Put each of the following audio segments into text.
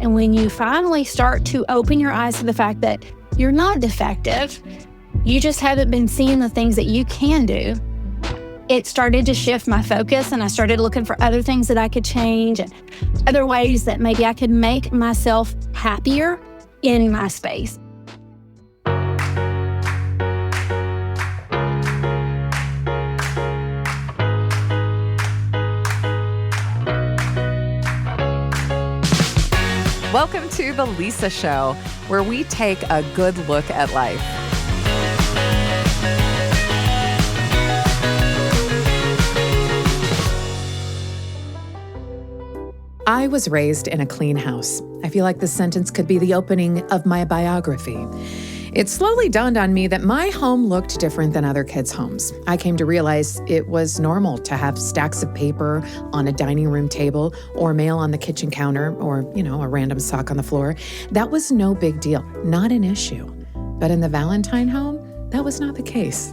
And when you finally start to open your eyes to the fact that you're not defective, you just haven't been seeing the things that you can do, it started to shift my focus, and I started looking for other things that I could change and other ways that maybe I could make myself happier in my space. Welcome to The Lisa Show, where we take a good look at life. I was raised in a clean house. I feel like this sentence could be the opening of my biography. It slowly dawned on me that my home looked different than other kids' homes. I came to realize it was normal to have stacks of paper on a dining room table or mail on the kitchen counter or, a random sock on the floor. That was no big deal, not an issue. But in the Valentine home, that was not the case.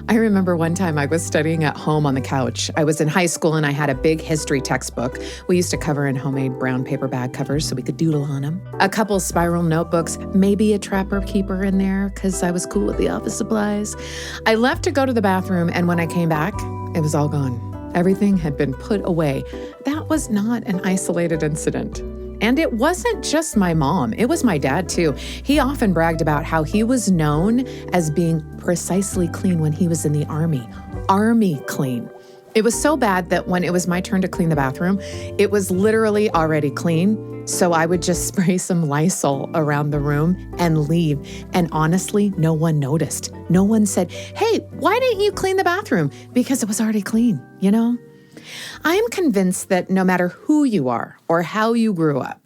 I remember one time I was studying at home on the couch. I was in high school and I had a big history textbook. We used to cover in homemade brown paper bag covers so we could doodle on them. A couple spiral notebooks, maybe a trapper keeper in there because I was cool with the office supplies. I left to go to the bathroom, and when I came back, it was all gone. Everything had been put away. That was not an isolated incident. And it wasn't just my mom, it was my dad too. He often bragged about how he was known as being precisely clean when he was in the Army. Army clean. It was so bad that when it was my turn to clean the bathroom, it was literally already clean. So I would just spray some Lysol around the room and leave. And honestly, no one noticed. No one said, "Hey, why didn't you clean the bathroom?" Because it was already clean, I am convinced that no matter who you are or how you grew up,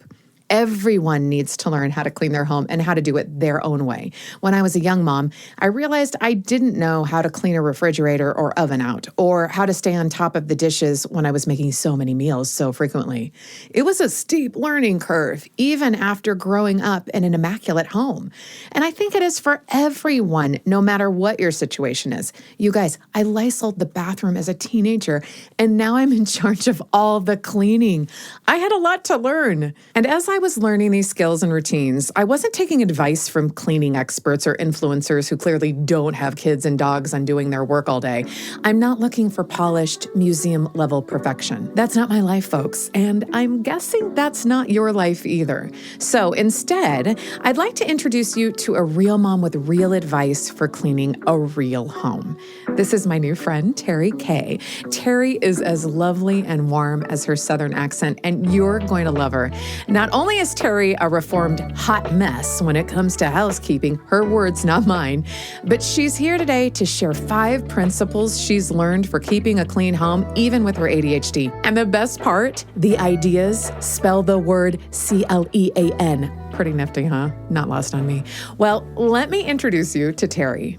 everyone needs to learn how to clean their home and how to do it their own way. When I was a young mom, I realized I didn't know how to clean a refrigerator or oven out, or how to stay on top of the dishes when I was making so many meals so frequently. It was a steep learning curve, even after growing up in an immaculate home. And I think it is for everyone, no matter what your situation is. You guys, I Lysoled the bathroom as a teenager, and now I'm in charge of all the cleaning. I had a lot to learn. And as I was learning these skills and routines, I wasn't taking advice from cleaning experts or influencers who clearly don't have kids and dogs undoing their work all day. I'm not looking for polished museum-level perfection. That's not my life, folks, and I'm guessing that's not your life either. So instead, I'd like to introduce you to a real mom with real advice for cleaning a real home. This is my new friend, Terri K. Terri is as lovely and warm as her Southern accent, and you're going to love her. Not only is Terri a reformed hot mess when it comes to housekeeping, her words, not mine, but she's here today to share 5 principles she's learned for keeping a clean home, even with her ADHD. And the best part, the ideas spell the word C.L.E.A.N. Pretty nifty, huh? Not lost on me. Well, let me introduce you to Terri.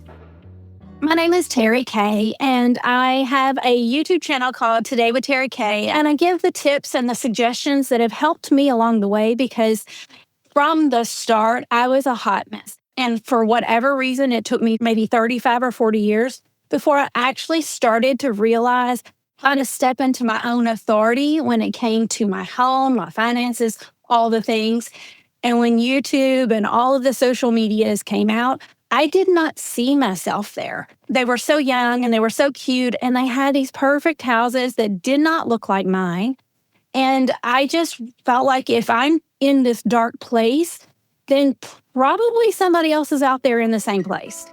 My name is Terri K, and I have a YouTube channel called Today with Terri K, and I give the tips and the suggestions that have helped me along the way, because from the start, I was a hot mess. And for whatever reason, it took me maybe 35 or 40 years before I actually started to realize how to step into my own authority when it came to my home, my finances, all the things. And when YouTube and all of the social medias came out, I did not see myself there. They were so young and they were so cute, and they had these perfect houses that did not look like mine. And I just felt like if I'm in this dark place, then probably somebody else is out there in the same place.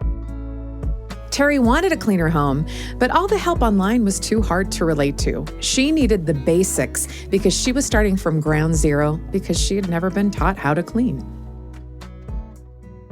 Terri wanted a cleaner home, but all the help online was too hard to relate to. She needed the basics because she was starting from ground zero because she had never been taught how to clean.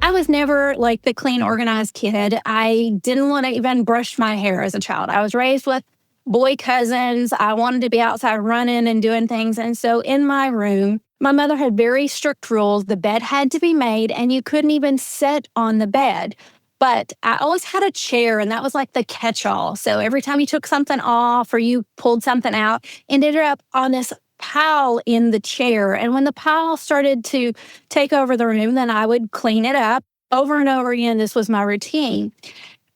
I was never like the clean, organized kid. I didn't want to even brush my hair as a child. I was raised with boy cousins. I wanted to be outside running and doing things. And so in my room, my mother had very strict rules. The bed had to be made, and you couldn't even sit on the bed. But I always had a chair, and that was like the catch-all. So every time you took something off or you pulled something out, it ended up on this pile in the chair. And when the pile started to take over the room, then I would clean it up over and over again. This was my routine.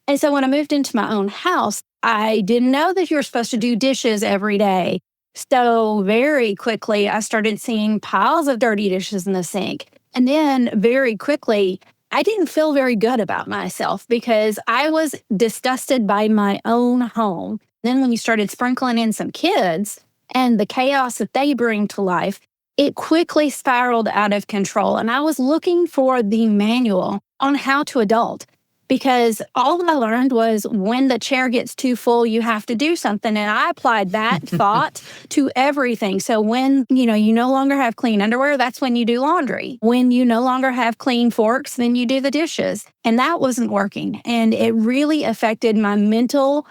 And so when I moved into my own house, I didn't know that you were supposed to do dishes every day. So very quickly, I started seeing piles of dirty dishes in the sink. And then very quickly, I didn't feel very good about myself because I was disgusted by my own home. Then, when you started sprinkling in some kids and the chaos that they bring to life, it quickly spiraled out of control. And I was looking for the manual on how to adult because all I learned was when the chair gets too full, you have to do something. And I applied that thought to everything. So when, you no longer have clean underwear, that's when you do laundry. When you no longer have clean forks, then you do the dishes. And that wasn't working. And it really affected my mental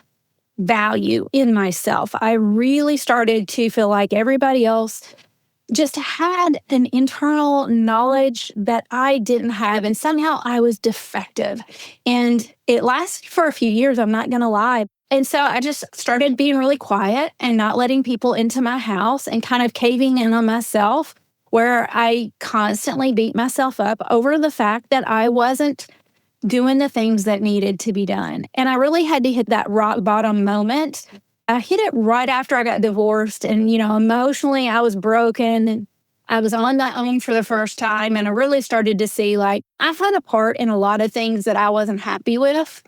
value in myself. I really started to feel like everybody else just had an internal knowledge that I didn't have. And somehow I was defective. And it lasted for a few years, I'm not going to lie. And so I just started being really quiet and not letting people into my house and kind of caving in on myself, where I constantly beat myself up over the fact that I wasn't doing the things that needed to be done. And I really had to hit that rock bottom moment. I hit it right after I got divorced. And, emotionally, I was broken and I was on my own for the first time. And I really started to see like I've had a part in a lot of things that I wasn't happy with.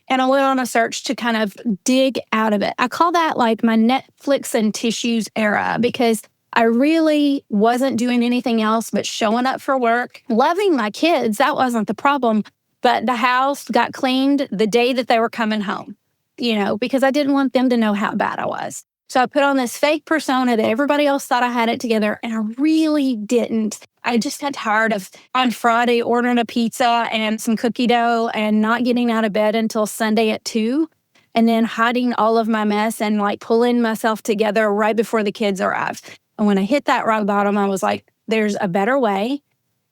And I went on a search to kind of dig out of it. I call that like my Netflix and tissues era because I really wasn't doing anything else but showing up for work, loving my kids. That wasn't the problem. But the house got cleaned the day that they were coming home, because I didn't want them to know how bad I was. So I put on this fake persona that everybody else thought I had it together, and I really didn't. I just got tired of on Friday ordering a pizza and some cookie dough and not getting out of bed until Sunday at 2, and then hiding all of my mess and like pulling myself together right before the kids arrived. And when I hit that rock bottom, I was like, there's a better way,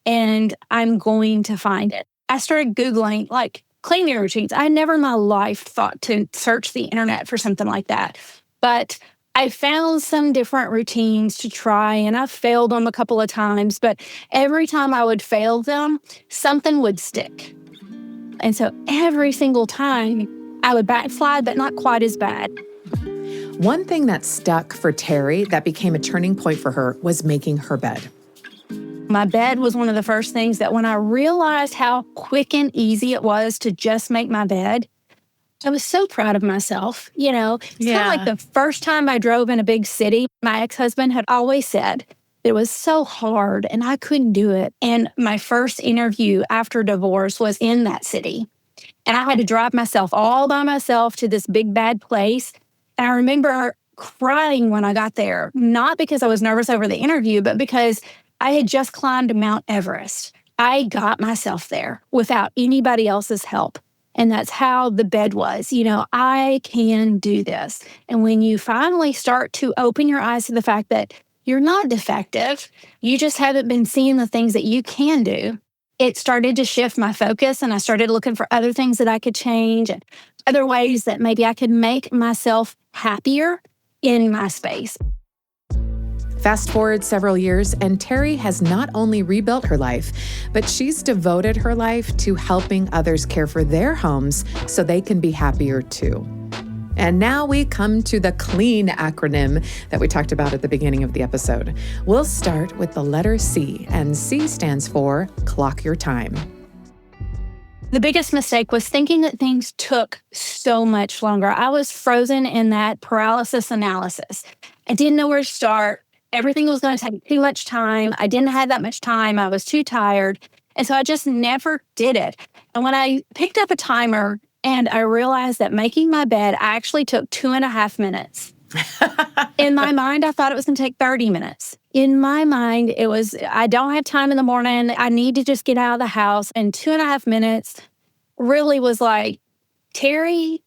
and I'm going to find it. I started Googling like cleaning routines. I never in my life thought to search the internet for something like that. But I found some different routines to try, and I failed them a couple of times. But every time I would fail them, something would stick. And so every single time I would backslide, but not quite as bad. One thing that stuck for Terri that became a turning point for her was making her bed. My bed was one of the first things that when I realized how quick and easy it was to just make my bed, I was so proud of myself. It's kind of like the first time I drove in a big city, my ex-husband had always said it was so hard and I couldn't do it. And my first interview after divorce was in that city. And I had to drive myself all by myself to this big bad place. And I remember crying when I got there, not because I was nervous over the interview, but because I had just climbed Mount Everest. I got myself there without anybody else's help. And that's how the bed was. I can do this. And when you finally start to open your eyes to the fact that you're not defective, you just haven't been seeing the things that you can do, it started to shift my focus. And I started looking for other things that I could change and other ways that maybe I could make myself happier in my space. Fast forward several years, and Terri has not only rebuilt her life, but she's devoted her life to helping others care for their homes so they can be happier too. And now we come to the C.L.E.A.N acronym that we talked about at the beginning of the episode. We'll start with the letter C, and C stands for clock your time. The biggest mistake was thinking that things took so much longer. I was frozen in that paralysis analysis. I didn't know where to start. Everything was going to take too much time. I didn't have that much time. I was too tired. And so I just never did it. And when I picked up a timer and I realized that making my bed actually took 2.5 minutes. In my mind, I thought it was going to take 30 minutes. In my mind, it was, I don't have time in the morning. I need to just get out of the house. And 2.5 minutes really was like, Terri,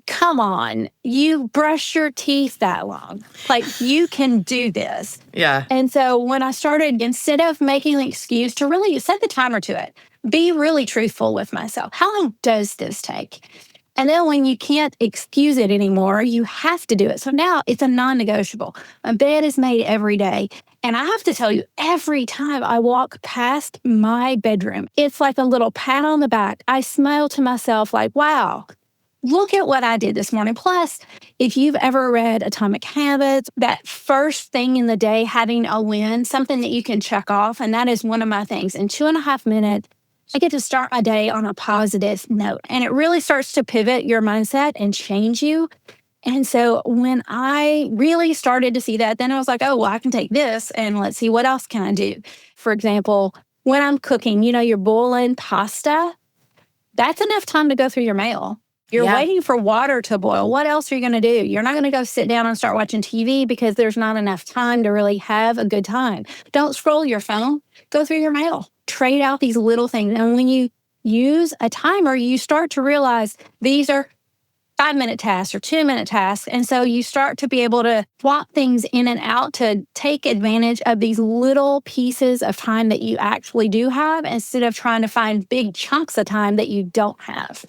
come on, you brush your teeth that long. Like, you can do this. Yeah. And so when I started, instead of making an excuse to really set the timer to it, be really truthful with myself. How long does this take? And then when you can't excuse it anymore, you have to do it. So now it's a non-negotiable. My bed is made every day. And I have to tell you, every time I walk past my bedroom, it's like a little pat on the back. I smile to myself like, wow, look at what I did this morning. Plus, if you've ever read Atomic Habits, that first thing in the day, having a win, something that you can check off. And that is one of my things. In 2.5 minutes, I get to start my day on a positive note. And it really starts to pivot your mindset and change you. And so when I really started to see that, then I was like, oh, well, I can take this and let's see what else can I do. For example, when I'm cooking, you're boiling pasta. That's enough time to go through your mail. You're waiting for water to boil. What else are you going to do? You're not going to go sit down and start watching TV because there's not enough time to really have a good time. Don't scroll your phone. Go through your mail. Trade out these little things. And when you use a timer, you start to realize these are 5-minute tasks or 2-minute tasks. And so you start to be able to swap things in and out to take advantage of these little pieces of time that you actually do have instead of trying to find big chunks of time that you don't have.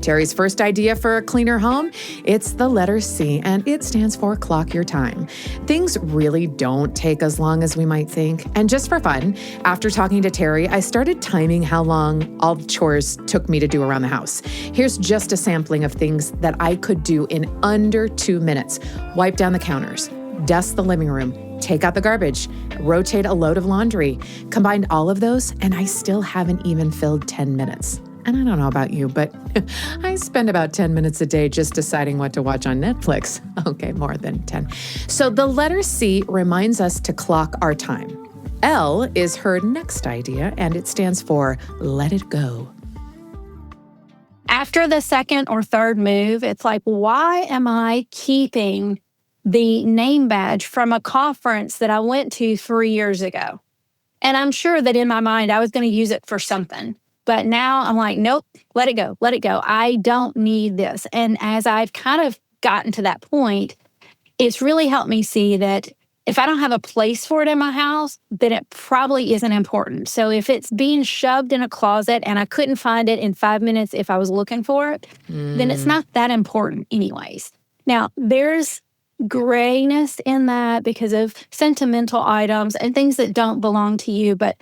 Terri's first idea for a cleaner home, it's the letter C, and it stands for clock your time. Things really don't take as long as we might think. And just for fun, after talking to Terri, I started timing how long all the chores took me to do around the house. Here's just a sampling of things that I could do in under 2 minutes. Wipe down the counters, dust the living room, take out the garbage, rotate a load of laundry. Combined all of those, and I still haven't even filled 10 minutes. And I don't know about you, but I spend about 10 minutes a day just deciding what to watch on Netflix. Okay, more than 10. So the letter C reminds us to clock our time. L is her next idea, and it stands for let it go. After the second or third move, it's like, why am I keeping the name badge from a conference that I went to 3 years ago? And I'm sure that in my mind, I was going to use it for something. But now I'm like, nope, let it go. Let it go. I don't need this. And as I've kind of gotten to that point, it's really helped me see that if I don't have a place for it in my house, then it probably isn't important. So if it's being shoved in a closet and I couldn't find it in 5 minutes if I was looking for it, then it's not that important anyways. Now, there's grayness in that because of sentimental items and things that don't belong to you. But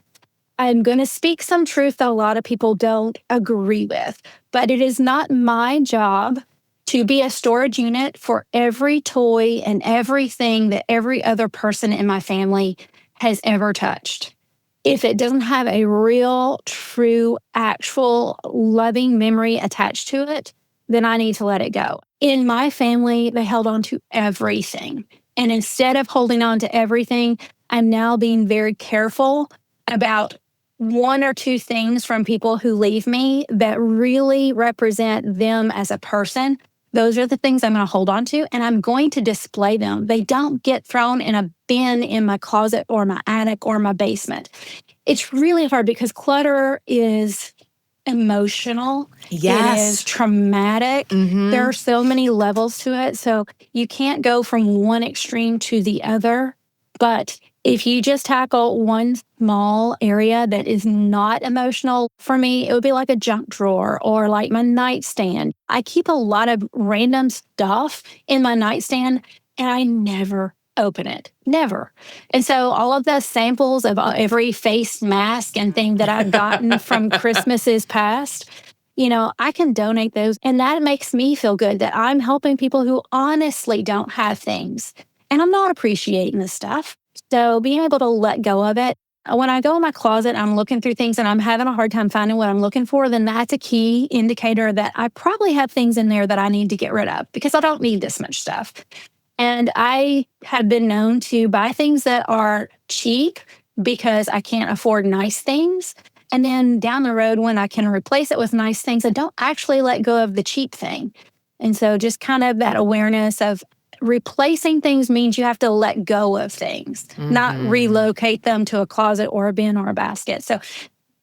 I'm going to speak some truth that a lot of people don't agree with, but it is not my job to be a storage unit for every toy and everything that every other person in my family has ever touched. If it doesn't have a real, true, actual loving memory attached to it, then I need to let it go. In my family, they held on to everything. And instead of holding on to everything, I'm now being very careful about 1 or 2 things from people who leave me that really represent them as a person. Those are the things I'm going to hold on to, and I'm going to display them. They don't get thrown in a bin in my closet or my attic or my basement. It's really hard because clutter is emotional. Yes. It is traumatic. There are so many levels to it. So you can't go from one extreme to the other. But if you just tackle one small area that is not emotional, for me, it would be like a junk drawer or like my nightstand. I keep a lot of random stuff in my nightstand and I never open it. Never. And so all of the samples of every face mask and thing that I've gotten from Christmases past, I can donate those. And that makes me feel good that I'm helping people who honestly don't have things. And I'm not appreciating this stuff. So being able to let go of it. When I go in my closet, I'm looking through things and I'm having a hard time finding what I'm looking for, then that's a key indicator that I probably have things in there that I need to get rid of because I don't need this much stuff. And I have been known to buy things that are cheap because I can't afford nice things. And then down the road, when I can replace it with nice things, I don't actually let go of the cheap thing. And so just kind of that awareness of replacing things means you have to let go of things, not relocate them to a closet or a bin or a basket. So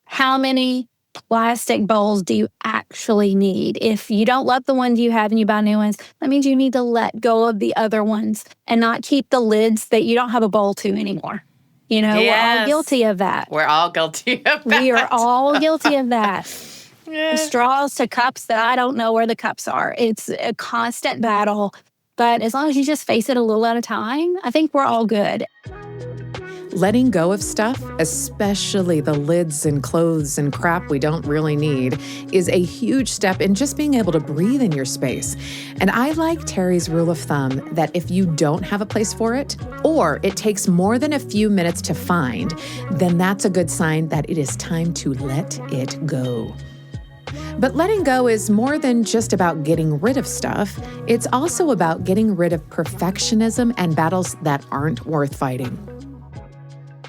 how many plastic bowls do you actually need? If you don't love the ones you have and you buy new ones, that means you need to let go of the other ones and not keep the lids that you don't have a bowl to anymore. We're all guilty of that. We're all guilty of that. We are all guilty of that. Straws to cups that I don't know where the cups are. It's a constant battle. But as long as you just face it a little at a time, I think we're all good. Letting go of stuff, especially the lids and clothes and crap we don't really need, is a huge step in just being able to breathe in your space. And I like Terri's rule of thumb that if you don't have a place for it, or it takes more than a few minutes to find, then that's a good sign that it is time to let it go. But letting go is more than just about getting rid of stuff. It's also about getting rid of perfectionism and battles that aren't worth fighting.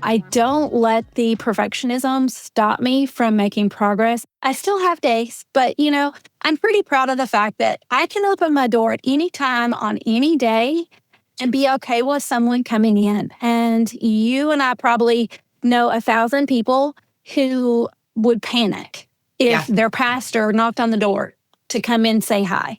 I don't let the perfectionism stop me from making progress. I still have days, but I'm pretty proud of the fact that I can open my door at any time on any day and be okay with someone coming in. And you and I probably know 1,000 people who would panic if their pastor knocked on the door to come in and say hi.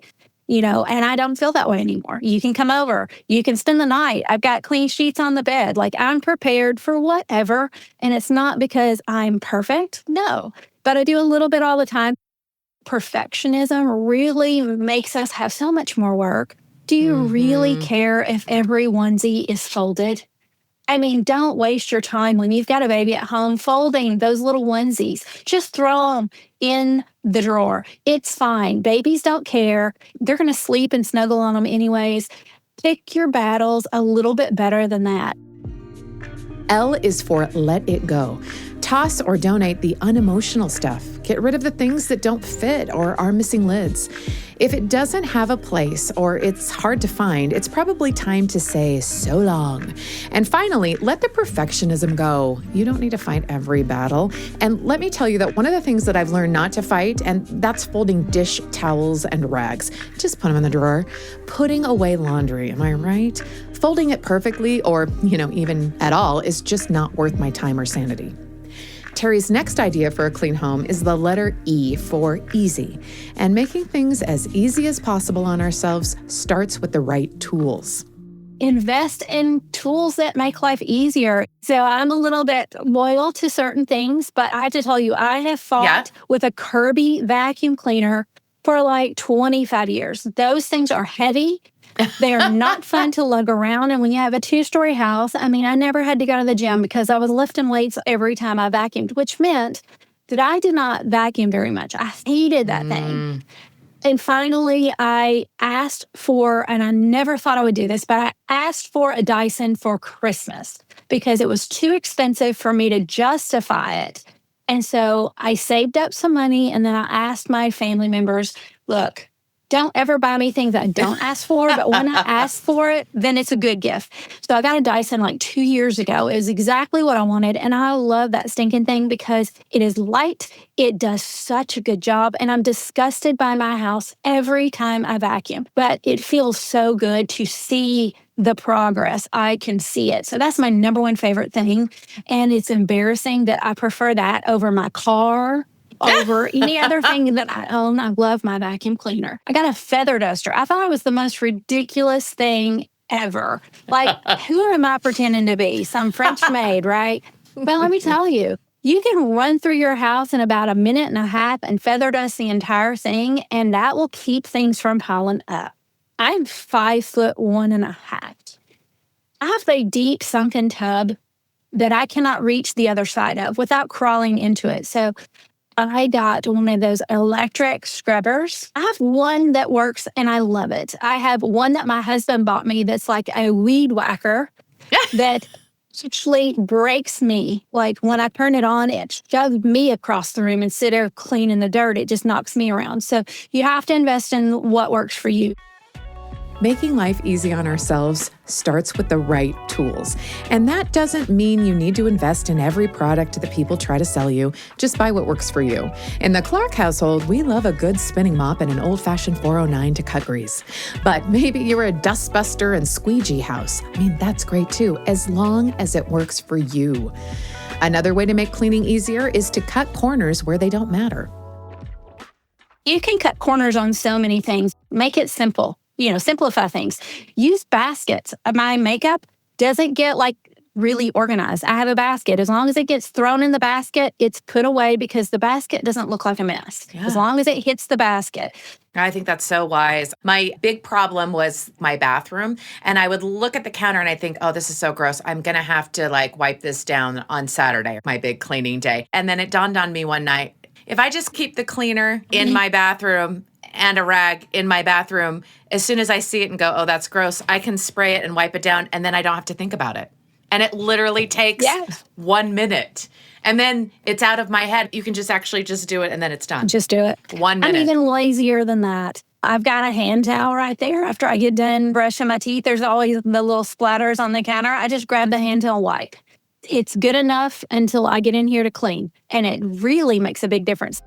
And I don't feel that way anymore. You can come over. You can spend the night. I've got clean sheets on the bed. Like, I'm prepared for whatever. And it's not because I'm perfect. No, but I do a little bit all the time. Perfectionism really makes us have so much more work. Do you really care if every onesie is folded? I mean, don't waste your time when you've got a baby at home folding those little onesies. Just throw them in the drawer. It's fine. Babies don't care. They're going to sleep and snuggle on them anyways. Pick your battles a little bit better than that. L is for let it go. Toss or donate the unemotional stuff. Get rid of the things that don't fit or are missing lids. If it doesn't have a place or it's hard to find, it's probably time to say so long. And finally, let the perfectionism go. You don't need to fight every battle. And let me tell you that one of the things that I've learned not to fight, and that's folding dish towels and rags. Just put them in the drawer. Putting away laundry, am I right? Folding it perfectly or, even at all is just not worth my time or sanity. Terri's next idea for a clean home is the letter E for easy. And making things as easy as possible on ourselves starts with the right tools. Invest in tools that make life easier. So I'm a little bit loyal to certain things, but I have to tell you, I have fought with a Kirby vacuum cleaner for like 25 years. Those things are heavy. They are not fun to lug around. And when you have a 2-story house, I never had to go to the gym because I was lifting weights every time I vacuumed, which meant that I did not vacuum very much. I hated that thing. And finally, I asked for, and I never thought I would do this, but I asked for a Dyson for Christmas because it was too expensive for me to justify it. And so I saved up some money, and then I asked my family members, look, don't ever buy me things that I don't ask for, but when I ask for it, then it's a good gift. So I got a Dyson like 2 years ago. It was exactly what I wanted, and I love that stinking thing because it is light, it does such a good job, and I'm disgusted by my house every time I vacuum. But it feels so good to see the progress. I can see it. So that's my number one favorite thing, and it's embarrassing that I prefer that over my car, over any other thing that I own. I love my vacuum cleaner. I got a feather duster. I thought it was the most ridiculous thing ever. Like, who am I pretending to be? Some French maid, right? But let me tell you, you can run through your house in about a minute and a half and feather dust the entire thing, and that will keep things from piling up. I'm 5'1.5". I have a deep sunken tub that I cannot reach the other side of without crawling into it. So I got one of those electric scrubbers. I have one that works and I love it. I have one that my husband bought me that's like a weed whacker that actually breaks me. Like, when I turn it on, it shoves me across the room instead of cleaning the dirt. It just knocks me around. So you have to invest in what works for you. Making life easy on ourselves starts with the right tools. And that doesn't mean you need to invest in every product that people try to sell you. Just buy what works for you. In the Clark household, we love a good spinning mop and an old-fashioned 409 to cut grease. But maybe you're a dustbuster and squeegee house. That's great too, as long as it works for you. Another way to make cleaning easier is to cut corners where they don't matter. You can cut corners on so many things. Make it simple. Simplify things. Use baskets. My makeup doesn't get like really organized. I have a basket. As long as it gets thrown in the basket, it's put away because the basket doesn't look like a mess. Yeah. As long as it hits the basket. I think that's so wise. My big problem was my bathroom. And I would look at the counter and I think, oh, this is so gross. I'm going to have to wipe this down on Saturday, my big cleaning day. And then it dawned on me one night, if I just keep the cleaner in my bathroom and a rag in my bathroom, as soon as I see it and go, oh, that's gross, I can spray it and wipe it down. And then I don't have to think about it. And it literally takes 1 minute. And then it's out of my head. You can just do it and then it's done. Just do it. 1 minute. I'm even lazier than that. I've got a hand towel right there. After I get done brushing my teeth, there's always the little splatters on the counter. I just grab the hand towel wipe. It's good enough until I get in here to clean. And it really makes a big difference.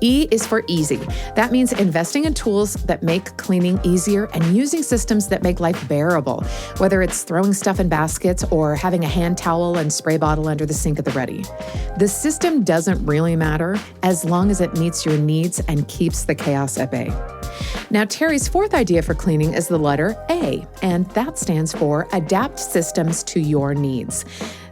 E is for easy. That means investing in tools that make cleaning easier and using systems that make life bearable, whether it's throwing stuff in baskets or having a hand towel and spray bottle under the sink at the ready. The system doesn't really matter as long as it meets your needs and keeps the chaos at bay. Now, Terri's fourth idea for cleaning is the letter A, and that stands for adapt systems to your needs.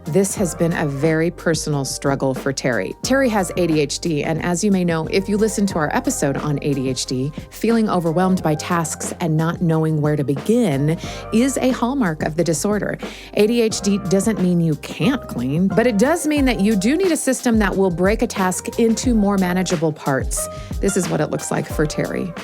This has been a very personal struggle for Terri. Terri has ADHD, and as you may know, if you listen to our episode on ADHD, feeling overwhelmed by tasks and not knowing where to begin is a hallmark of the disorder. ADHD doesn't mean you can't clean, but it does mean that you do need a system that will break a task into more manageable parts. This is what it looks like for Terri.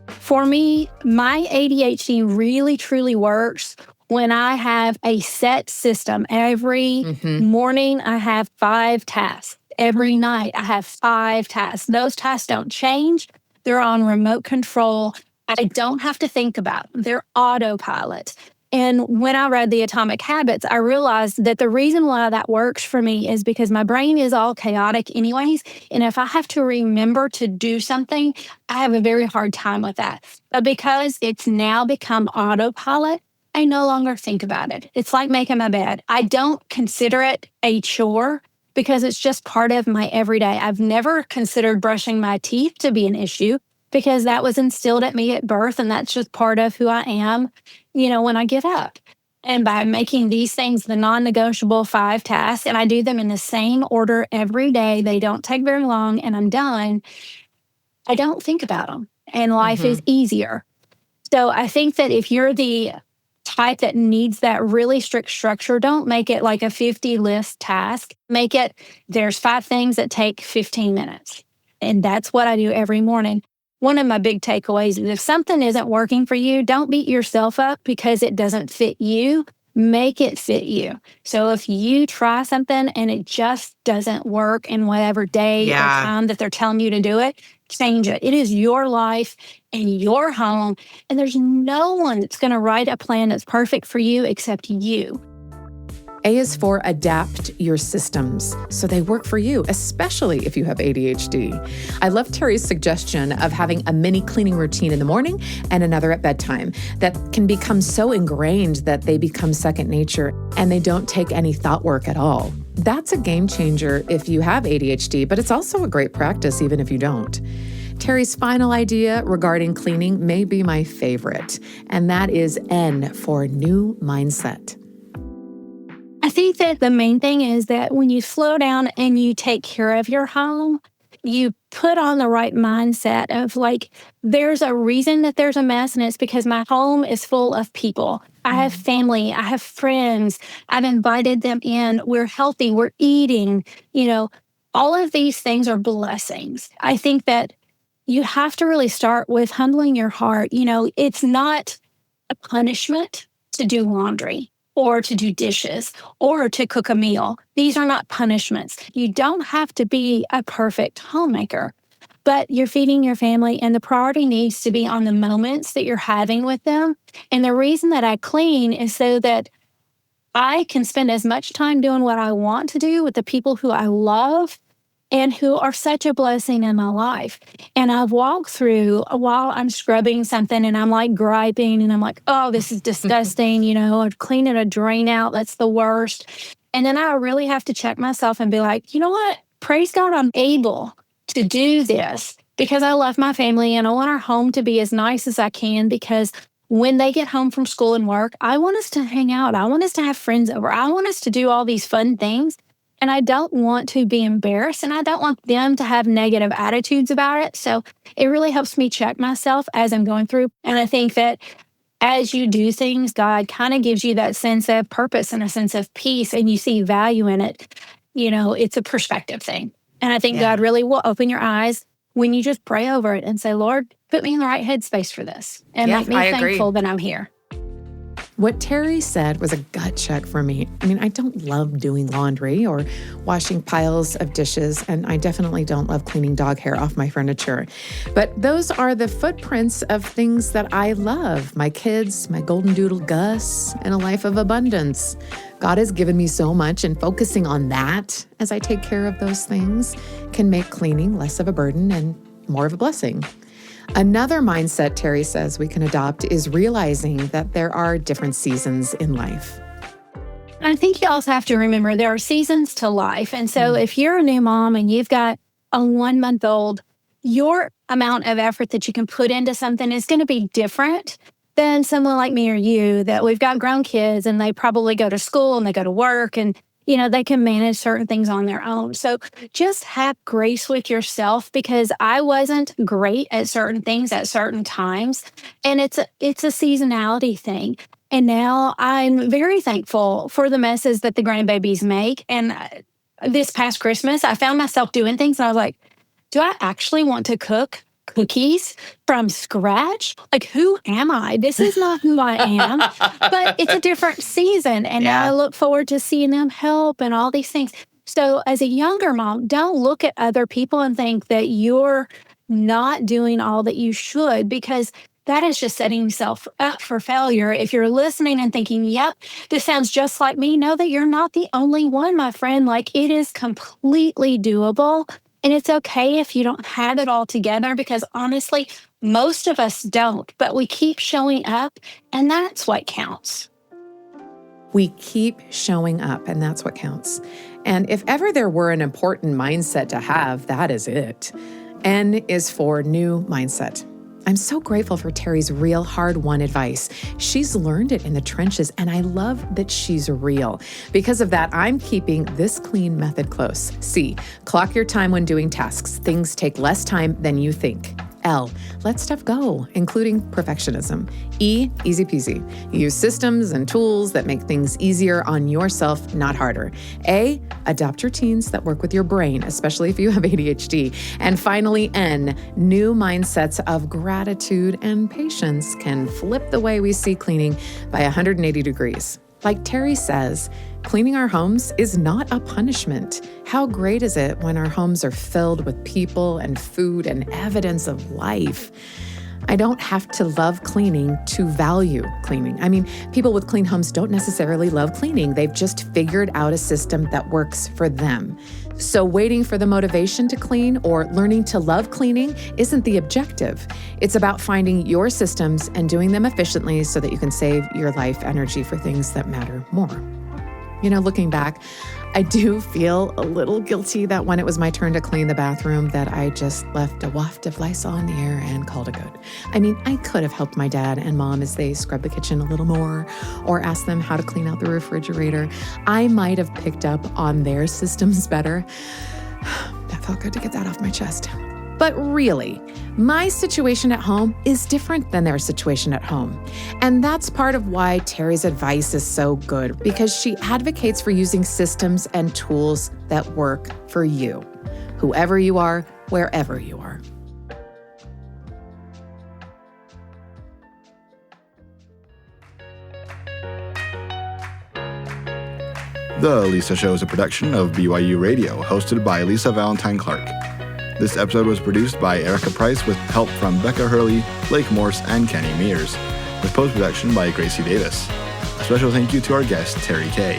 For me, my ADHD really, truly works when I have a set system. Every morning, I have 5 tasks. Every night, I have 5 tasks. Those tasks don't change. They're on remote control. I don't have to think about them. They're autopilot. And when I read The Atomic Habits, I realized that the reason why that works for me is because my brain is all chaotic anyways. And if I have to remember to do something, I have a very hard time with that. But because it's now become autopilot, I no longer think about it. It's like making my bed. I don't consider it a chore because it's just part of my everyday. I've never considered brushing my teeth to be an issue because that was instilled at me at birth, and that's just part of who I am, when I get up. And by making these things the non-negotiable 5 tasks, and I do them in the same order every day, they don't take very long, and I'm done, I don't think about them, and life is easier. So I think that if you're the type that needs that really strict structure, don't make it like a 50-list task. Make it, there's 5 things that take 15 minutes. And that's what I do every morning. One of my big takeaways is if something isn't working for you, don't beat yourself up because it doesn't fit you. Make it fit you. So if you try something and it just doesn't work in whatever day or time that they're telling you to do it, change it. It is your life and your home, and there's no one that's going to write a plan that's perfect for you except you. A is for adapt your systems so they work for you, especially if you have ADHD. I love Terri's suggestion of having a mini cleaning routine in the morning and another at bedtime that can become so ingrained that they become second nature and they don't take any thought work at all. That's a game changer if you have ADHD, but it's also a great practice even if you don't. Terri's final idea regarding cleaning may be my favorite, and that is N for new mindset. I think that the main thing is that when you slow down and you take care of your home, you put on the right mindset of there's a reason that there's a mess, and it's because my home is full of people. I have family, I have friends, I've invited them in, we're healthy, we're eating, all of these things are blessings. I think that you have to really start with humbling your heart. It's not a punishment to do laundry or to do dishes, or to cook a meal. These are not punishments. You don't have to be a perfect homemaker, but you're feeding your family, and the priority needs to be on the moments that you're having with them. And the reason that I clean is so that I can spend as much time doing what I want to do with the people who I love and who are such a blessing in my life. And I've walked through while I'm scrubbing something and I'm griping and I'm oh, this is disgusting, I'd cleaning a drain out, that's the worst. And then I really have to check myself and be you know what? Praise God, I'm able to do this because I love my family and I want our home to be as nice as I can because when they get home from school and work, I want us to hang out. I want us to have friends over. I want us to do all these fun things. And I don't want to be embarrassed and I don't want them to have negative attitudes about it. So it really helps me check myself as I'm going through. And I think that as you do things, God kind of gives you that sense of purpose and a sense of peace, and you see value in it. It's a perspective thing. And I think God really will open your eyes when you just pray over it and say, Lord, put me in the right headspace for this and make me thankful that I'm here. What Terri said was a gut check for me. I mean, I don't love doing laundry or washing piles of dishes, and I definitely don't love cleaning dog hair off my furniture. But those are the footprints of things that I love. My kids, my golden doodle Gus, and a life of abundance. God has given me so much, and focusing on that as I take care of those things can make cleaning less of a burden and more of a blessing. Another mindset Terri says we can adopt is realizing that there are different seasons in life. I think you also have to remember there are seasons to life. And so if you're a new mom and you've got a 1-month-old, your amount of effort that you can put into something is going to be different than someone like me or you, that we've got grown kids and they probably go to school and they go to work and they can manage certain things on their own. So just have grace with yourself, because I wasn't great at certain things at certain times. And it's a seasonality thing. And now I'm very thankful for the messes that the grandbabies make. And this past Christmas, I found myself doing things and I was like, do I actually want to cook cookies from scratch? Like, who am I? This is not who I am. But it's a different season. And now I look forward to seeing them help and all these things. So as a younger mom, don't look at other people and think that you're not doing all that you should, because that is just setting yourself up for failure. If you're listening and thinking, yep, this sounds just like me, know that you're not the only one, my friend. Like, it is completely doable. And it's okay if you don't have it all together, because honestly, most of us don't, but we keep showing up, and that's what counts. We keep showing up, and that's what counts. And if ever there were an important mindset to have, that is it. N is for new mindset. I'm so grateful for Terri's real hard-won advice. She's learned it in the trenches, and I love that she's real. Because of that, I'm keeping this clean method close. C, clock your time when doing tasks. Things take less time than you think. L, let stuff go, including perfectionism. E, easy peasy. Use systems and tools that make things easier on yourself, not harder. A, adopt routines that work with your brain, especially if you have ADHD. And finally, N, new mindsets of gratitude and patience can flip the way we see cleaning by 180 degrees. Like Terri says, cleaning our homes is not a punishment. How great is it when our homes are filled with people and food and evidence of life? I don't have to love cleaning to value cleaning. I mean, people with clean homes don't necessarily love cleaning. They've just figured out a system that works for them. So waiting for the motivation to clean or learning to love cleaning isn't the objective. It's about finding your systems and doing them efficiently so that you can save your life energy for things that matter more. Looking back, I do feel a little guilty that when it was my turn to clean the bathroom, that I just left a waft of Lysol in the air and called it good. I mean, I could have helped my dad and mom as they scrub the kitchen a little more, or asked them how to clean out the refrigerator. I might have picked up on their systems better. That felt good to get that off my chest. But really, my situation at home is different than their situation at home. And that's part of why Terri's advice is so good, because she advocates for using systems and tools that work for you, whoever you are, wherever you are. The Lisa Show is a production of BYU Radio, hosted by Lisa Valentine Clark. This episode was produced by Erica Price with help from Becca Hurley, Blake Morse, and Kenny Mears, with post-production by Gracie Davis. A special thank you to our guest, Terri K.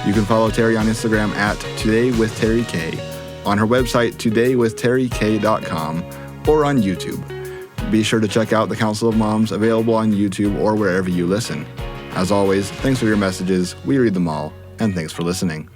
You can follow Terri on Instagram at todaywithterrik, on her website todaywithterrik.com, or on YouTube. Be sure to check out the Council of Moms, available on YouTube or wherever you listen. As always, thanks for your messages. We read them all, and thanks for listening.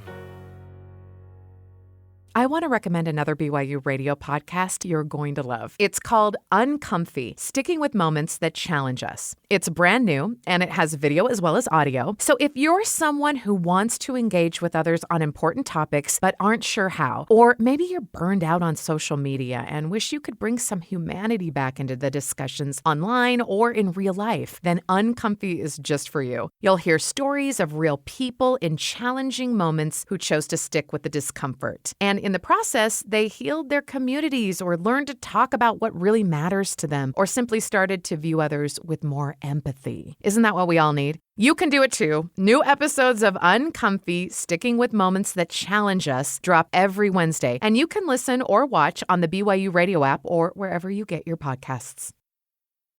I want to recommend another BYU radio podcast you're going to love. It's called Uncomfy, Sticking with Moments That Challenge Us. It's brand new, and it has video as well as audio. So if you're someone who wants to engage with others on important topics but aren't sure how, or maybe you're burned out on social media and wish you could bring some humanity back into the discussions online or in real life, then Uncomfy is just for you. You'll hear stories of real people in challenging moments who chose to stick with the discomfort. And in the process, they healed their communities or learned to talk about what really matters to them, or simply started to view others with more empathy. Isn't that what we all need? You can do it too. New episodes of Uncomfy, Sticking with Moments That Challenge Us drop every Wednesday, and you can listen or watch on the BYU radio app or wherever you get your podcasts.